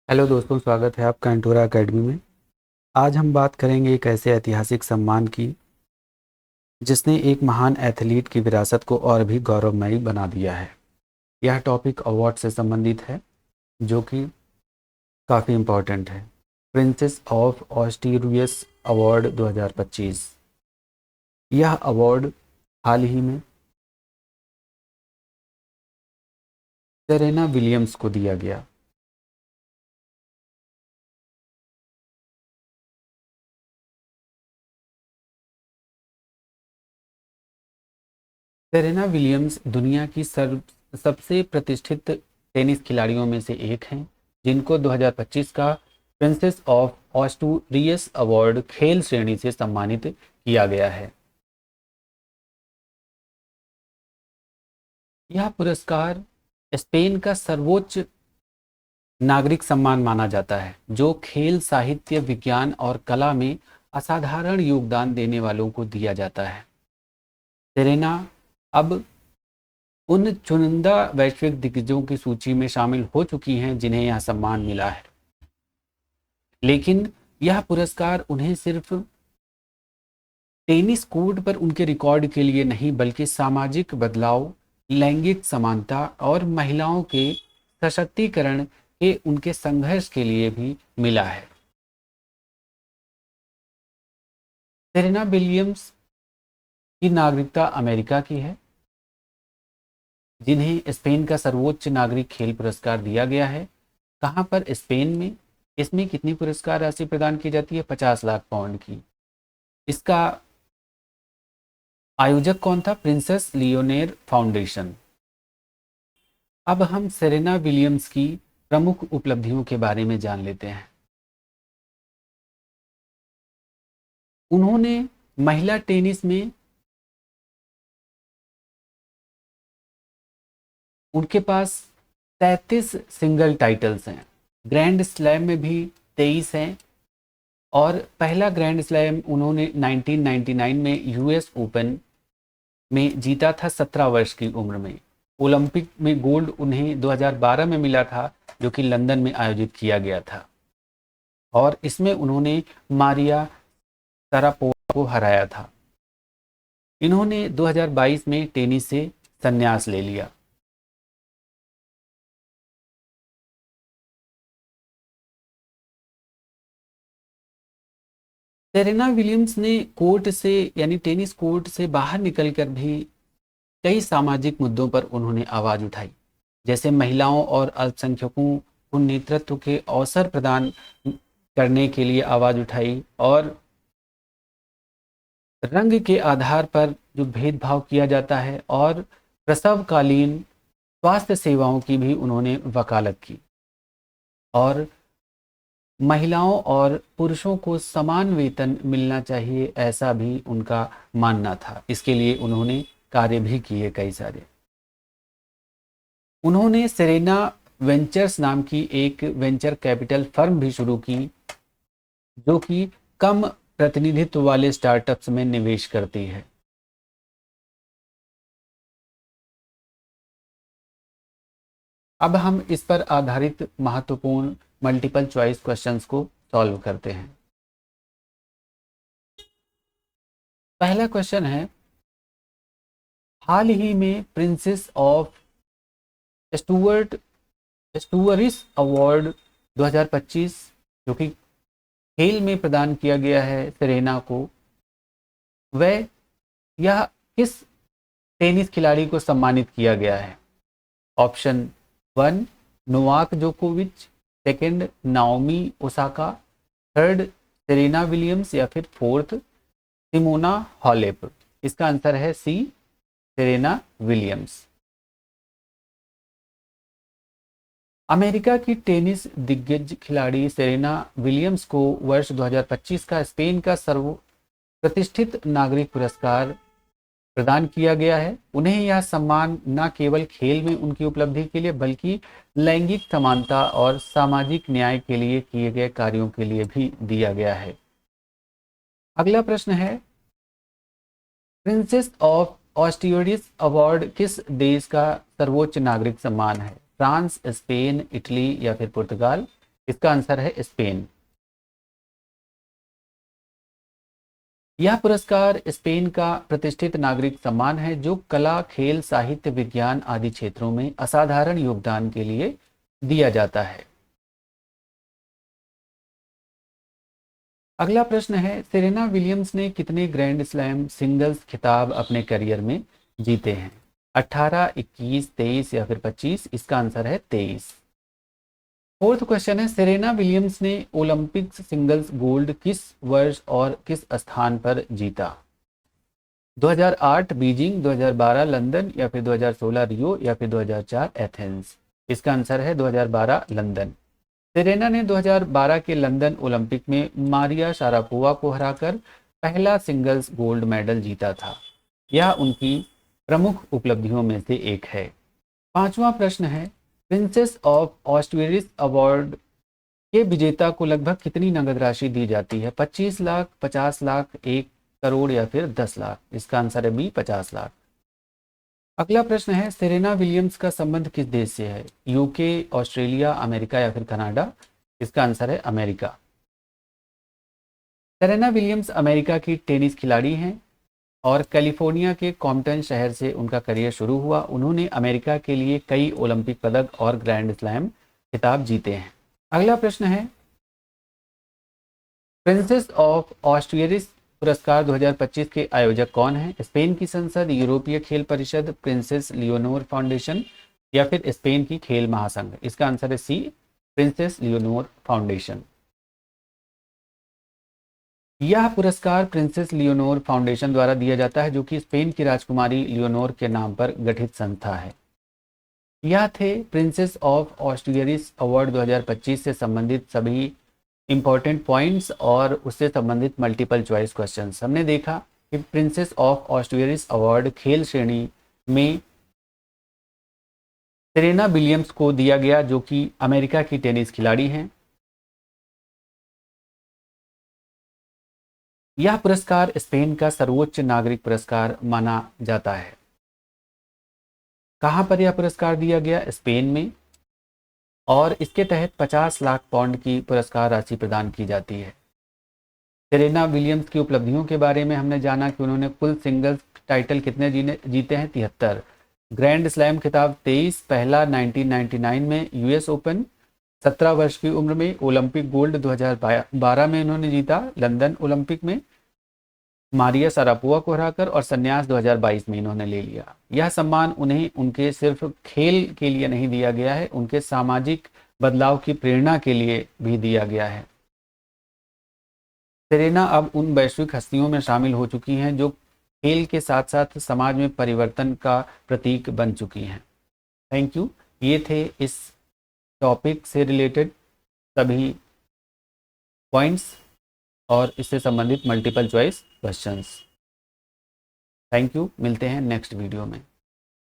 Hello दोस्तों, स्वागत है आपका एंटोरा एकेडमी में। आज हम बात करेंगे एक ऐसे ऐतिहासिक सम्मान की जिसने एक महान एथलीट की विरासत को और भी गौरवमयी बना दिया है। यह टॉपिक अवार्ड से संबंधित है जो कि काफ़ी इम्पोर्टेंट है। Princess of Asturias award 2025। यह अवार्ड हाल ही में सेरेना विलियम्स को दिया गया। सेरेना विलियम्स दुनिया की सबसे प्रतिष्ठित टेनिस खिलाड़ियों में से एक हैं, जिनको 2025 का प्रिंसेस ऑफ ऑस्ट्रियस अवार्ड खेल श्रेणी से सम्मानित किया गया है। यह पुरस्कार स्पेन का सर्वोच्च नागरिक सम्मान माना जाता है, जो खेल, साहित्य, विज्ञान और कला में असाधारण योगदान देने वालों को दिया जाता है। सेरेना अब उन चुनिंदा वैश्विक दिग्गजों की सूची में शामिल हो चुकी हैं जिन्हें यह सम्मान मिला है, लेकिन यह पुरस्कार उन्हें सिर्फ टेनिस कोर्ट पर उनके रिकॉर्ड के लिए नहीं, बल्कि सामाजिक बदलाव, लैंगिक समानता और महिलाओं के सशक्तिकरण के उनके संघर्ष के लिए भी मिला है। सेरेना विलियम्स की नागरिकता अमेरिका की है, जिन्हें स्पेन का सर्वोच्च नागरिक खेल पुरस्कार दिया गया है। कहाँ पर? स्पेन में। इसमें कितनी पुरस्कार राशि प्रदान की जाती है? 50 लाख पाउंड की। इसका आयोजक कौन था? Princess Leonor foundation. अब हम सेरेना विलियम्स की प्रमुख उपलब्धियों के बारे में जान लेते हैं। उन्होंने महिला टेनिस में उनके पास 33 सिंगल टाइटल्स हैं, ग्रैंड स्लैम में भी 23 हैं, और पहला ग्रैंड स्लैम उन्होंने 1999 में यूएस ओपन में जीता था 17 वर्ष की उम्र में। ओलंपिक में गोल्ड उन्हें 2012 में मिला था, जो कि लंदन में आयोजित किया गया था, और इसमें उन्होंने मारिया शारापोवा को हराया था। इन्होंने 2022 में टेनिस से संन्यास ले लिया। सेरेना विलियम्स ने कोर्ट से, यानी टेनिस कोर्ट से बाहर निकलकर भी कई सामाजिक मुद्दों पर उन्होंने आवाज उठाई, जैसे महिलाओं और अल्पसंख्यकों को नेतृत्व के अवसर प्रदान करने के लिए आवाज उठाई, और रंग के आधार पर जो भेदभाव किया जाता है और प्रसवकालीन स्वास्थ्य सेवाओं की भी उन्होंने वकालत की, और महिलाओं और पुरुषों को समान वेतन मिलना चाहिए, ऐसा भी उनका मानना था। इसके लिए उन्होंने कार्य भी किए कई सारे। उन्होंने सेरेना वेंचर्स नाम की एक वेंचर कैपिटल फर्म भी शुरू की, जो कि कम प्रतिनिधित्व वाले स्टार्टअप्स में निवेश करती है। अब हम इस पर आधारित महत्वपूर्ण मल्टीपल चॉइस क्वेश्चंस को सॉल्व करते हैं। पहला क्वेश्चन है, हाल ही में प्रिंसेस ऑफ स्टुअर्ट स्टुअरिस अवार्ड 2025 जो कि खेल में प्रदान किया गया है सेरेना को, वह यह किस टेनिस खिलाड़ी को सम्मानित किया गया है? ऑप्शन 1 नोवाक जोकोविच, second Naomi Osaka, third Serena Williams, या फिर फोर्थ सिमोना हॉलेप। इसका आंसर है सी, सेरेना विलियम्स। अमेरिका की टेनिस दिग्गज खिलाड़ी सेरेना विलियम्स को वर्ष 2025 का स्पेन का सर्व प्रतिष्ठित नागरिक पुरस्कार प्रदान किया गया है। उन्हें यह सम्मान न केवल खेल में उनकी उपलब्धि के लिए, बल्कि लैंगिक समानता और सामाजिक न्याय के लिए किए गए कार्यों के लिए भी दिया गया है। अगला प्रश्न है, प्रिंसेस ऑफ ऑस्ट्रियस अवार्ड किस देश का सर्वोच्च नागरिक सम्मान है? फ्रांस, स्पेन, इटली, या फिर पुर्तगाल? इसका आंसर है स्पेन। यह पुरस्कार स्पेन का प्रतिष्ठित नागरिक सम्मान है जो कला, खेल, साहित्य, विज्ञान आदि क्षेत्रों में असाधारण योगदान के लिए दिया जाता है। अगला प्रश्न है, सेरेना विलियम्स ने कितने ग्रैंड स्लैम सिंगल्स खिताब अपने करियर में जीते हैं? 18, 21, 23 या फिर 25? इसका आंसर है 23। फोर्थ क्वेश्चन है, सेरेना विलियम्स ने ओलंपिक्स सिंगल्स गोल्ड किस वर्ष और किस स्थान पर जीता? 2008 बीजिंग, 2012 लंदन या फिर 2016 रियो या फिर 2004 एथेंस? इसका आंसर है 2012 लंदन। सेरेना ने 2012 के लंदन ओलंपिक में मारिया शारापोवा को हराकर पहला सिंगल्स गोल्ड मेडल जीता था। यह उनकी प्रमुख उपलब्धियों में से एक है। पांचवा प्रश्न है, प्रिंसेस ऑफ ऑस्ट्रियरिस अवार्ड के विजेता को लगभग कितनी नगद राशि दी जाती है? 25 लाख, 50 लाख, 1 करोड़ या फिर 10 लाख? इसका आंसर है बी, 50 लाख। अगला प्रश्न है, सेरेना विलियम्स का संबंध किस देश से है? यूके, ऑस्ट्रेलिया, अमेरिका या फिर कनाडा? इसका आंसर है अमेरिका। सेरेना विलियम्स अमेरिका की टेनिस खिलाड़ी हैं और कैलिफोर्निया के कॉम्पटन शहर से उनका करियर शुरू हुआ। उन्होंने अमेरिका के लिए कई ओलंपिक पदक और ग्रैंड स्लैम खिताब जीते हैं। अगला प्रश्न है, प्रिंसेस ऑफ ऑस्ट्रियरिस पुरस्कार 2025 के आयोजक कौन हैं? स्पेन की संसद, यूरोपीय खेल परिषद, प्रिंसेस लियोनोर फाउंडेशन या फिर स्पेन की खेल महासंघ? इसका आंसर है सी, प्रिंसेस लियोनोर फाउंडेशन। यह पुरस्कार प्रिंसेस लियोनोर फाउंडेशन द्वारा दिया जाता है जो कि स्पेन की राजकुमारी लियोनोर के नाम पर गठित संस्था है। यह थे प्रिंसेस ऑफ ऑस्ट्रियरिस अवार्ड 2025 से संबंधित सभी इंपॉर्टेंट पॉइंट्स और उससे संबंधित मल्टीपल चॉइस क्वेश्चंस। हमने देखा कि प्रिंसेस ऑफ ऑस्ट्रियरिस अवार्ड खेल श्रेणी में सेरेना विलियम्स को दिया गया जो कि अमेरिका की टेनिस खिलाड़ी हैं। यह पुरस्कार स्पेन का सर्वोच्च नागरिक पुरस्कार माना जाता है। कहां पर यह पुरस्कार दिया गया? स्पेन में। और इसके तहत 50 लाख पाउंड की पुरस्कार राशि प्रदान की जाती है। सेरेना विलियम्स की उपलब्धियों के बारे में हमने जाना कि उन्होंने कुल सिंगल्स टाइटल कितने जीते हैं? 73। ग्रैंड स्लैम खिताब 23, पहला 1999 में यूएस ओपन, 17 वर्ष की उम्र में। ओलंपिक गोल्ड 2012 में इन्होंने जीता लंदन ओलंपिक में मारिया शारापोवा को हराकर, और संन्यास 2022 में इन्होंने ले लिया। यह सम्मान उन्हें उनके सिर्फ खेल के लिए नहीं दिया गया है, उनके सामाजिक बदलाव की प्रेरणा के लिए भी दिया गया है। सेरेना अब उन वैश्विक हस्तियों में शामिल हो चुकी हैं जो खेल के साथ साथ समाज में परिवर्तन का प्रतीक बन चुकी हैं। Thank you. ये थे इस टॉपिक से रिलेटेड सभी पॉइंट्स और इससे संबंधित multiple choice questions. Thank you. मिलते हैं नेक्स्ट वीडियो में।